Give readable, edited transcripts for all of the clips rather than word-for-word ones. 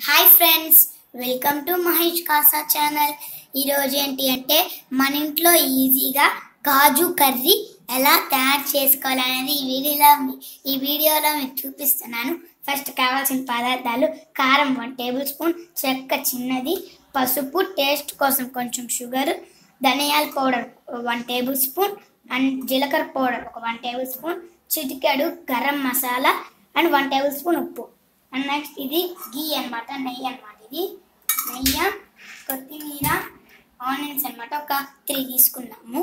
Hi friends, welcome to Mahesh Kasa channel. ఈరోజు ఏంటి అంటే మన ఇంట్లో ఈజీగా కాజు కర్రీ ఎలా తయారు చేసుకోవాలనేది ఈ వీడియోలో మీకు చూపిస్తున్నాను. ఫస్ట్ కావాల్సిన పదార్థాలు: కారం 1 టేబుల్ స్పూన్, చెక్క చిన్నది, పసుపు, టేస్ట్ కోసం కొంచెం షుగర్, ధనియాల పౌడర్ 1 టేబుల్ స్పూన్ అండ్ జీలకర్ర పౌడర్ ఒక 1 టేబుల్ స్పూన్, చిటికెడు garam masala and 1 table spoon ఉప్పు. అండ్ నెక్స్ట్ ఇది గీ అనమాట, నెయ్యి అనమాట. ఇది నెయ్యి, కొత్తిమీర, ఆనియన్స్ అనమాట ఒక 3 తీసుకున్నాము.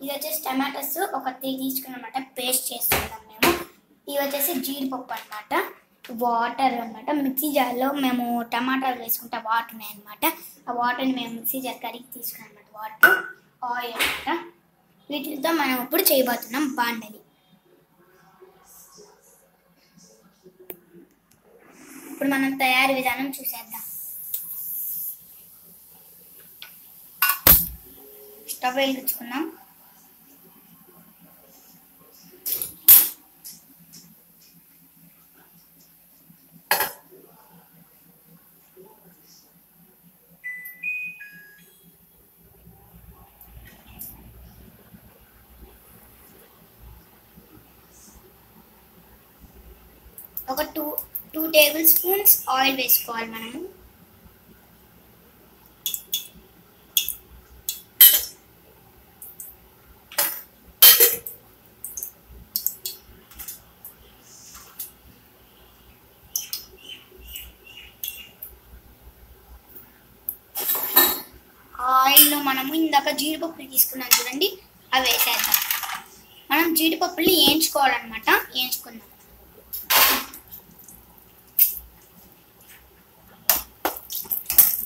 ఇది వచ్చేసి టమాటోస్ ఒక 3 తీసుకున్నమాట, పేస్ట్ చేసుకున్నాం మేము. ఇవి వచ్చేసి జీడిపప్పు అనమాట, వాటర్ అనమాట. మిక్సీ జార్లో మేము టమాటాలు వేసుకుంటే వాటర్ ఉన్నాయి అనమాట. ఆ వాటర్ని మేము మిక్సీ జార్ కడిగి తీసుకున్నాం అనమాట. వాటర్, ఆయిల్ అనమాట. వీటితో మనం ఇప్పుడు చేయబోతున్నాం బాండలి. ఇప్పుడు మనం తయారీ విధానం చూసేద్దాం. స్టవ్ వెలిగించుకుందాం. ఒక 2 టేబుల్ స్పూన్స్ ఆయిల్ వేసుకోవాలి మనము. ఆయిల్లో మనము ఇందాక జీడిపప్పులు తీసుకున్నాం చూడండి, అవి వేసేద్దాం. మనం జీడిపప్పుల్ని వేయించుకోవాలన్నమాట. వేయించుకుందాం.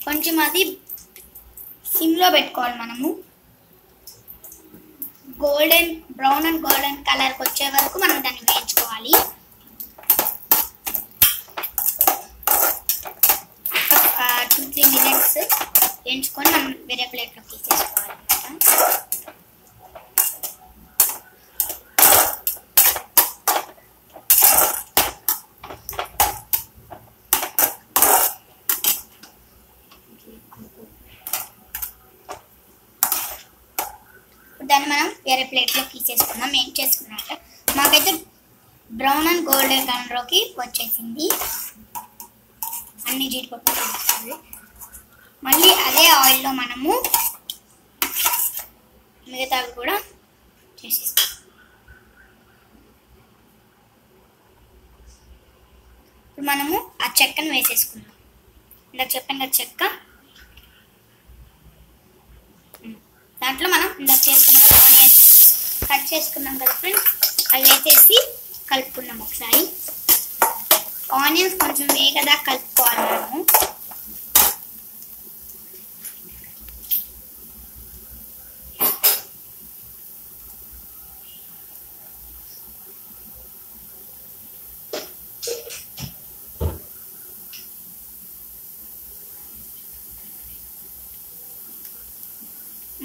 కొంచెం అది సిమ్లో పెట్టుకోవాలి మనము. బ్రౌన్ అండ్ గోల్డెన్ కలర్కి వచ్చే వరకు మనం దాన్ని వేయించుకోవాలి. 2-3 మినిట్స్ వేయించుకొని మనం వేరే ప్లేట్లోకి తీసేసుకోవాలి అన్నమాట. దాన్ని మనం వేరే ప్లేట్లో తీసేసుకున్నాం. ఏం చేసుకున్నాక మాకైతే బ్రౌన్ అండ్ గోల్డెన్ కలర్లోకి వచ్చేసింది. అన్ని జీడిపప్పు వేసుకోవాలి. మళ్ళీ అదే ఆయిల్లో మనము మిగతావి కూడా చేసేస్తాం. ఇప్పుడు మనము ఆ చెక్కను వేసేసుకున్నాం. ఇందాక చెప్పాను కదా చెక్క, దాంట్లో మనం ఇందాక చేసుకున్నాం కదా ఆనియన్స్ కట్ చేసుకున్నాం కదా ఫ్రెండ్స్, అవి వేసేసి కలుపుకున్నాం ఒకసారి. ఆనియన్స్ కొంచెం వేగదా కలుపుకోవాలి మనము.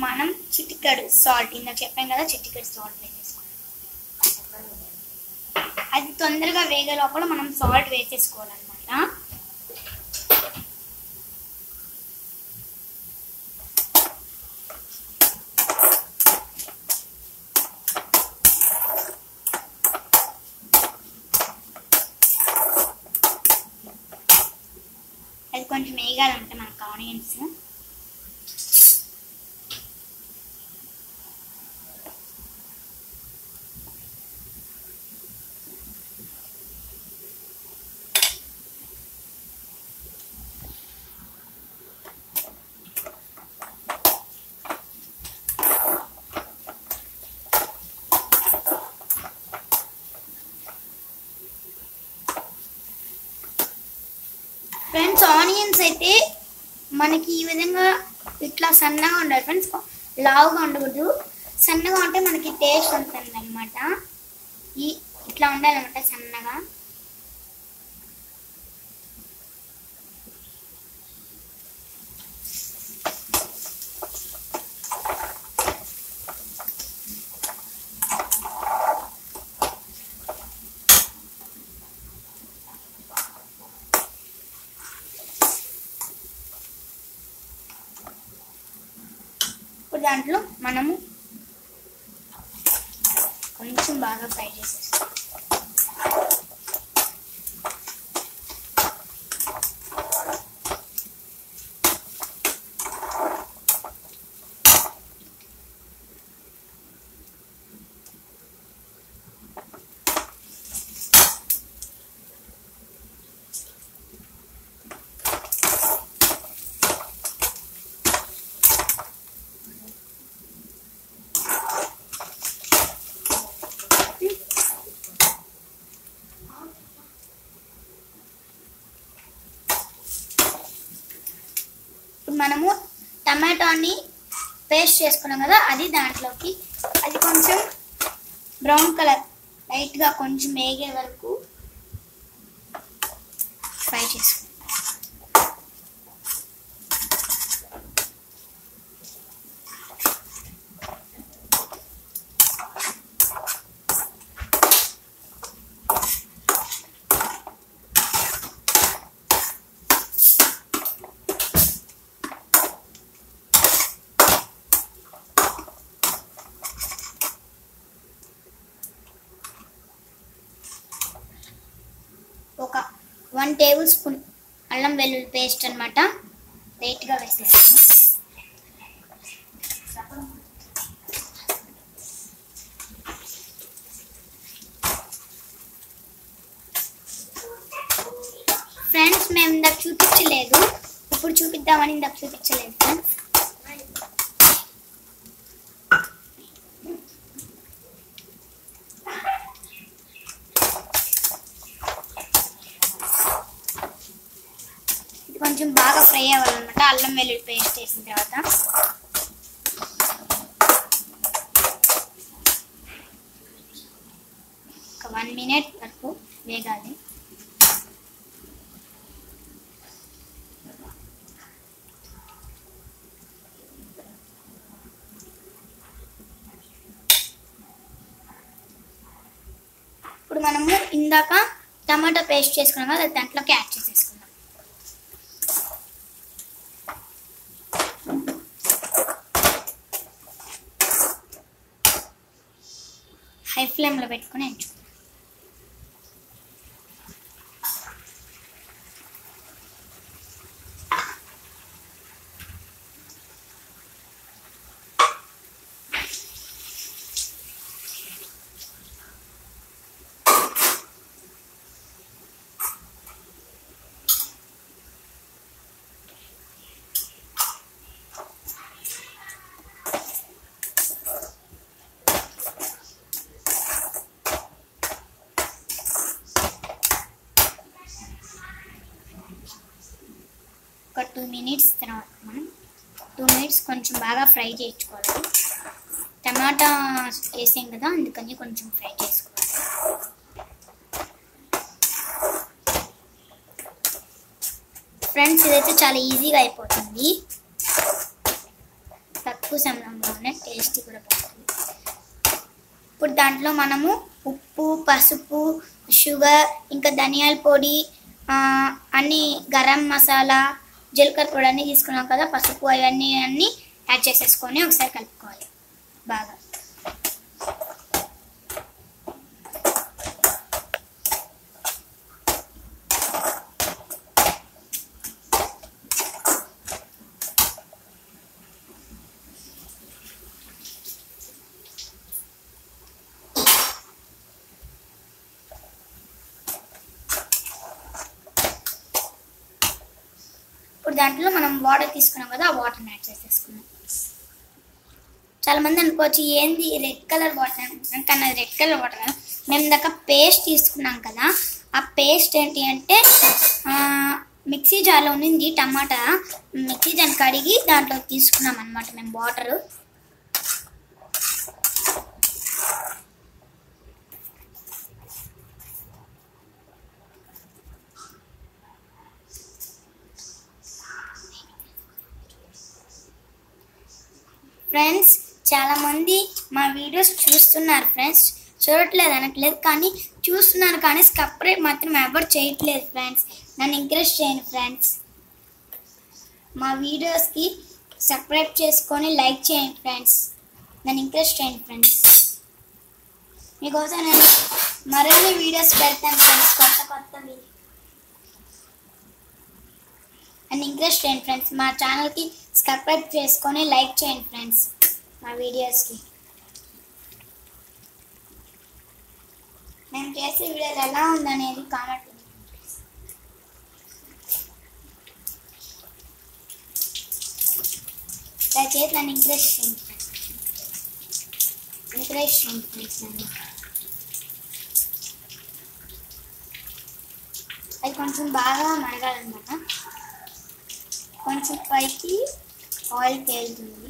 మనం చిటికెడు సాల్ట్, ఇందాక చెప్పాం కదా చిటికెడు సాల్ట్ వేసేసుకోవాలి. అది తొందరగా వేగే లోపల మనం సాల్ట్ వేసేసుకోవాలన్నమాట. అది కొంచెం వేగాలంటే మనకు ఆనియన్స్. ఫ్రెండ్స్, ఆనియన్స్ అయితే మనకి ఈ విధంగా ఇట్లా సన్నగా ఉండాలి ఫ్రెండ్స్, లావుగా ఉండకూడదు. సన్నగా ఉంటే మనకి టేస్ట్ ఉంటుంది అనమాట. ఇట్లా ఉండాలన్నమాట సన్నగా. ఇప్పుడు దాంట్లో మనము కొంచెం బాగా ఫ్రై చేసేస్తాం. మనము టమాటాని పేస్ట్ చేసుకున్నాం కదా, అది దాంట్లోకి అది కొంచెం బ్రౌన్ కలర్ లైట్గా కొంచెం వేగే వరకు ఫ్రై చేసుకుంటాం. ఒక 1 టేబుల్ స్పూన్ అల్లం వెల్లుల్లి పేస్ట్ అన్నమాట లైట్గా వేసేస్తాము. ఫ్రెండ్స్ మేము ఇందాక చూపించలేదు, ఇప్పుడు చూపిద్దామని ఇందాక చూపించలేదు ఫ్రెండ్స్. కొంచెం బాగా ఫ్రై అవ్వాలన్నమాట అల్లం వెల్లుల్లి పేస్ట్ వేసిన తర్వాత. ఒక 1 మినిట్ వరకు వేగాలి. ఇప్పుడు మనము ఇందాక టమాటా పేస్ట్ చేసుకున్నాం కదా, దాంట్లోకి యాడ్ చేసేసుకున్నాం. హై ఫ్లేమ్లో పెట్టుకుని ఎంచుకుంటాం. ఒక 2 మినిట్స్ తర్వాత మనం 2 మినిట్స్ కొంచెం బాగా ఫ్రై చేసుకోవాలి. టమాటా వేసాం కదా, అందుకని కొంచెం ఫ్రై చేసుకోవాలి. ఫ్రెండ్స్ ఇదైతే చాలా ఈజీగా అయిపోతుంది, తక్కువ సమయంలోనే టేస్టీ కూడా బాగుంటుంది. ఇప్పుడు దాంట్లో మనము ఉప్పు, పసుపు, షుగర్, ఇంకా ధనియాల పొడి, అన్నీ గరం మసాలా, జీలకర్ర పొడి అన్నీ తీసుకున్నాం కదా, పసుపు అవన్నీ యాడ్ చేసేసుకొని ఒకసారి కలుపుకోవాలి బాగా. ఇప్పుడు దాంట్లో మనం వాటర్ తీసుకున్నాం కదా, ఆ వాటర్ని యాడ్ చేసేసుకున్నాం. చాలా మంది అనుకోవచ్చు ఏంది రెడ్ కలర్ వాటర్ కన్నా, రెడ్ కలర్ వాటర్ కదా. మేము ఇందాక పేస్ట్ తీసుకున్నాం కదా, ఆ పేస్ట్ ఏంటి అంటే మిక్సీ జార్లో ఉన్నింది టమాటా, మిక్సీ జార్ కడిగి దాంట్లో తీసుకున్నాం అన్నమాట మేము వాటరు. ఫ్రెండ్స్ చాలామంది మా వీడియోస్ చూస్తున్నారు ఫ్రెండ్స్, చూడట్లేదు అనట్లేదు, కానీ చూస్తున్నారు, కానీ సబ్స్క్రైబ్ మాత్రం ఎవరు చేయట్లేదు ఫ్రెండ్స్. నన్ను ఎంకరేజ్ చేయండి ఫ్రెండ్స్. మా వీడియోస్కి సబ్స్క్రైబ్ చేసుకొని లైక్ చేయండి ఫ్రెండ్స్, నన్ను ఎంకరేజ్ చేయండి ఫ్రెండ్స్. మీకోసం నేను మరిన్ని వీడియోస్ పెడతాను ఫ్రెండ్స్, కొత్తవి. నన్ను ఎంకరేజ్ చేయండి ఫ్రెండ్స్. మా ఛానల్కి సబ్స్క్రైబ్ చేసుకొని లైక్ చేయండి ఫ్రెండ్స్. మా వీడియోస్కి మేము చేసే వీడియోలు ఎలా ఉందనేది కామెంట్ దయచేసి నన్ను ఎంకరేజ్ చేయండి ఫ్రెండ్స్. నన్ను అది కొంచెం బాగా మరగాలన్నమాట. కొంచెం పైకి ఆయిల్ తేలుతుంది,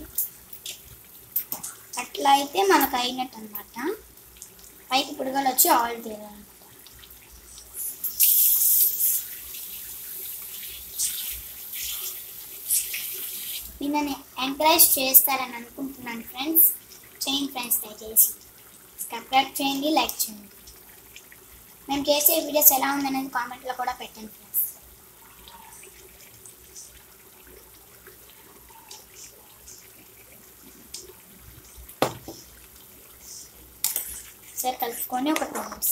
అట్లా అయితే మనకు అయినట్టు అనమాట. పైకి పుడగలు వచ్చి ఆయిల్ తేలాలన్నమాట. దీన్ని ఎంకరేజ్ చేస్తారని అనుకుంటున్నాను ఫ్రెండ్స్. చేయండి ఫ్రెండ్స్, దయచేసి సబ్స్క్రైబ్ చేయండి, లైక్ చేయండి. మేము చేసే వీడియోస్ ఎలా ఉందనేది కామెంట్లో కూడా పెట్టండి ఫ్రెండ్స్. సరే కలుపుకొని ఒక 2 minutes.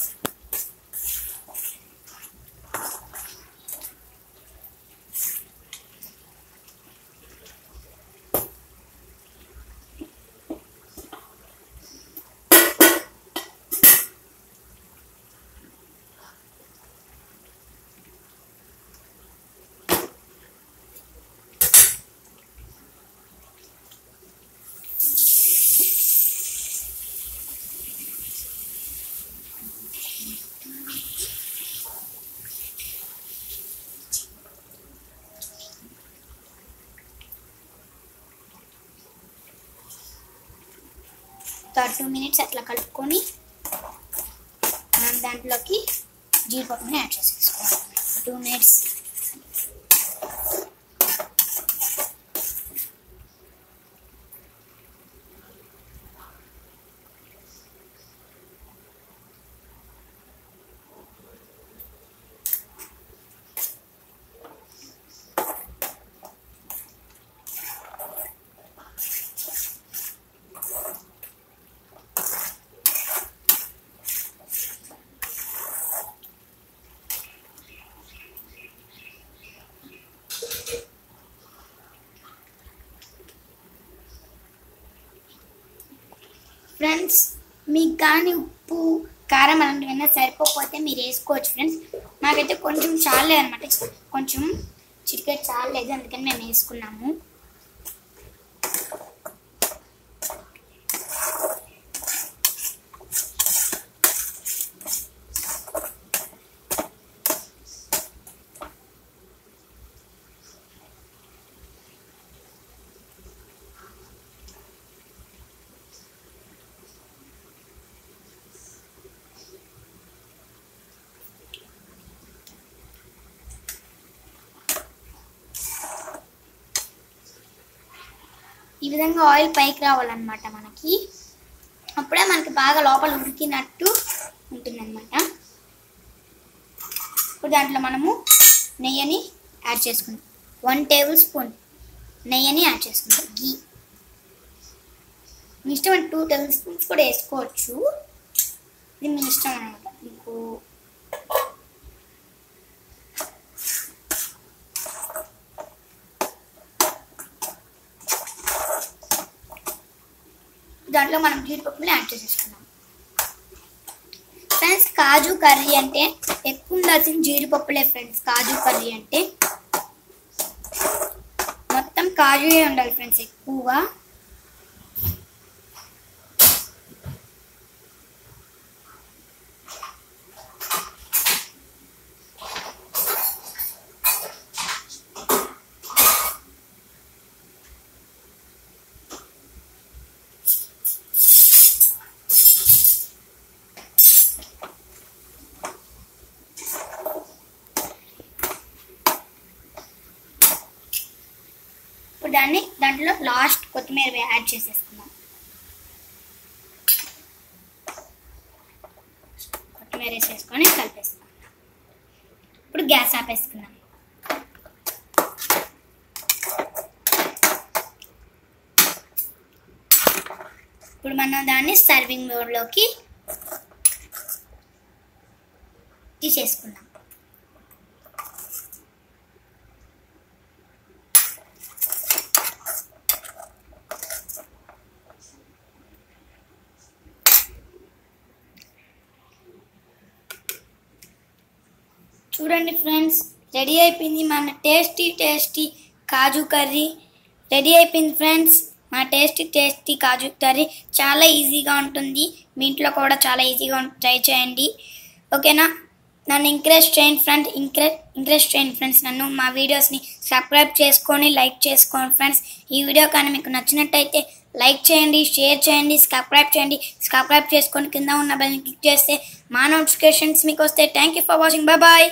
ఒక 2 minutes అట్లా కలుపుకొని మనం దాంట్లోకి జీడిపప్పుని యాడ్ చేసేసుకోవాలి. 2 minutes. ఫ్రెండ్స్, మీకు కానీ ఉప్పు కారం అలాంటివైనా సరిపోతే మీరు వేసుకోవచ్చు ఫ్రెండ్స్. నాకైతే కొంచెం చాలలేదు అనమాట, కొంచెం చిటికెట్ చాలలేదు, అందుకని మేము వేసుకున్నాము. ఈ విధంగా ఆయిల్ పైకి రావాలన్నమాట మనకి, అప్పుడే మనకి బాగా లోపల ఉడికినట్టు ఉంటుందన్నమాట. ఇప్పుడు దాంట్లో మనము నెయ్యిని యాడ్ చేసుకుందాం. 1 tablespoon నెయ్యిని యాడ్ చేసుకుందాం. గీ మీ ఇష్టం, 2 tablespoons కూడా వేసుకోవచ్చు, ఇది మీ ఇష్టం అన్నమాట. మీకు దాంట్లో మనం జీడిపప్పుని యాడ్ చేసేసుకున్నాం. ఫ్రెండ్స్, కాజు కర్రీ అంటే ఎక్కువ ఉండాల్సిన జీడిపప్పులే ఫ్రెండ్స్. కాజు కర్రీ అంటే మొత్తం కాజుయే ఉండాలి ఫ్రెండ్స్ ఎక్కువగా. దాంట్లో లాస్ట్ కొత్తిమీర యాడ్ చేసేసుకుందాం. కొత్తిమీర వేసేసుకొని కలిపేసుకుందాం. ఇప్పుడు గ్యాస్ ఆపేసుకుందాం. ఇప్పుడు మనం దాన్ని సర్వింగ్ బౌల్లోకి తీసేసుకుందాం. చూడండి ఫ్రెండ్స్, రెడీ అయిపోయింది మన టేస్టీ కాజు కర్రీ. రెడీ అయిపోయింది ఫ్రెండ్స్ మన టేస్టీ కాజు కర్రీ. చాలా ఈజీగా ఉంటుంది, మీ ఇంట్లో కూడా చాలా ఈజీగా ట్రై చేయండి. ఓకేనా? నన్ను ఎంకరేజ్ చేయండి ఫ్రెండ్స్. నన్ను మా వీడియోస్ని సబ్స్క్రైబ్ చేసుకొని లైక్ చేసుకోండి ఫ్రెండ్స్. ఈ వీడియో కానీ మీకు నచ్చినట్టయితే లైక్ చేయండి, షేర్ చేయండి, సబ్స్క్రైబ్ చేసుకొని కింద ఉన్న బెల్ని క్లిక్ చేస్తే మా నోటిఫికేషన్స్ మీకు వస్తాయి. Thank you for watching. Bye.